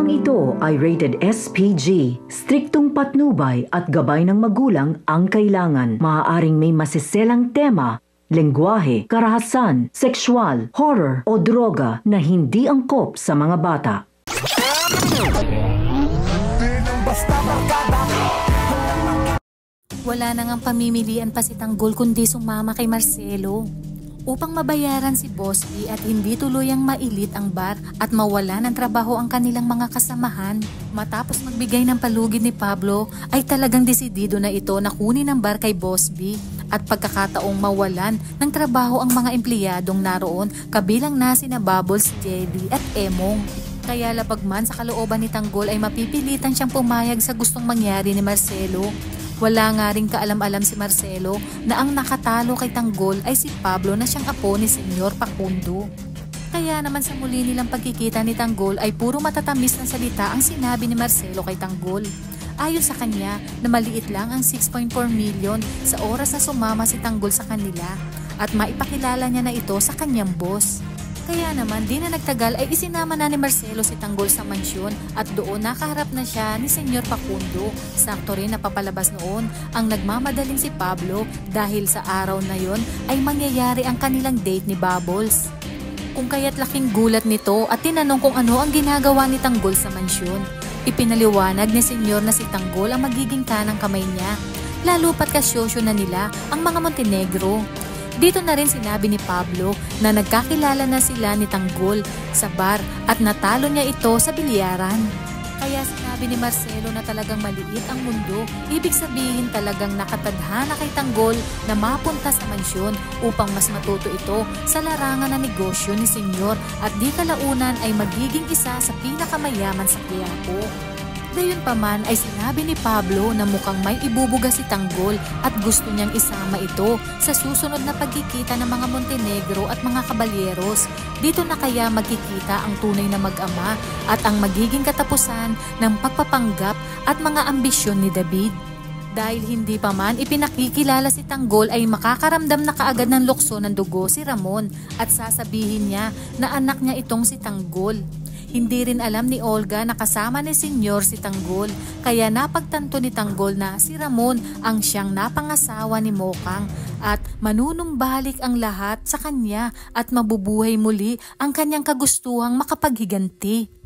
Programang ito ay rated SPG. Striktong patnubay at gabay ng magulang ang kailangan. Maaaring may masiselang tema, lengguwahe, karahasan, sexual, horror o droga na hindi angkop sa mga bata. Wala na ngang pamimilian pa si Tanggol kundi sumama kay Marcelo upang mabayaran si Boss B at hindi tuluyang mailit ang bar at mawala ng trabaho ang kanilang mga kasamahan. Matapos magbigay ng palugid ni Pablo ay talagang desidido na ito na kunin ang bar kay Boss B at pagkakataong mawalan ng trabaho ang mga empleyadong naroon kabilang na sina Bubbles, Jelly at Emong. Kaya lapagman sa kalooban ni Tanggol ay mapipilitan siyang pumayag sa gustong mangyari ni Marcelo. Wala nga ring kaalam-alam si Marcelo na ang nakatalo kay Tanggol ay si Pablo na siyang apo ni Senyor Facundo. Kaya naman sa muli nilang pagkikita ni Tanggol ay puro matatamis na salita ang sinabi ni Marcelo kay Tanggol. Ayon sa kanya na maliit lang ang 6.4 million sa oras na sumama si Tanggol sa kanila at maipakilala niya na ito sa kanyang boss. Kaya naman di na nagtagal ay isinama na ni Marcelo si Tanggol sa mansyon at doon nakaharap na siya ni Senyor Facundo. Sakto rin napapalabas noon ang nagmamadaling si Pablo dahil sa araw na yon ay mangyayari ang kanilang date ni Bubbles. Kung kaya't laking gulat nito at tinanong kung ano ang ginagawa ni Tanggol sa mansyon. Ipinaliwanag ni Senyor na si Tanggol ang magiging kanang kamay niya. Lalo pat kasyosyo na nila ang mga Montenegro. Dito na rin sinabi ni Pablo na nagkakilala na sila ni Tanggol sa bar at natalo niya ito sa bilyaran. Kaya sinabi ni Marcelo na talagang maliit ang mundo, ibig sabihin talagang nakatadhana kay Tanggol na mapunta sa mansyon upang mas matuto ito sa larangan ng negosyo ni Senyor at di kalaunan ay magiging isa sa pinakamayaman sa Quiapo. Gayon pa man ay sinabi ni Pablo na mukhang may ibubuga si Tanggol at gusto niyang isama ito sa susunod na pagkikita ng mga Montenegro at mga kabalyeros. Dito na kaya magkikita ang tunay na mag-ama at ang magiging katapusan ng pagpapanggap at mga ambisyon ni David. Dahil hindi pa man ipinakikilala si Tanggol ay makakaramdam na kaagad ng lukso ng dugo si Ramon at sasabihin niya na anak niya itong si Tanggol. Hindi rin alam ni Olga na kasama ni Senyor si Tanggol kaya napagtanto ni Tanggol na si Ramon ang siyang napangasawa ni Mokang at manunumbalik ang lahat sa kanya at mabubuhay muli ang kanyang kagustuhang makapaghiganti.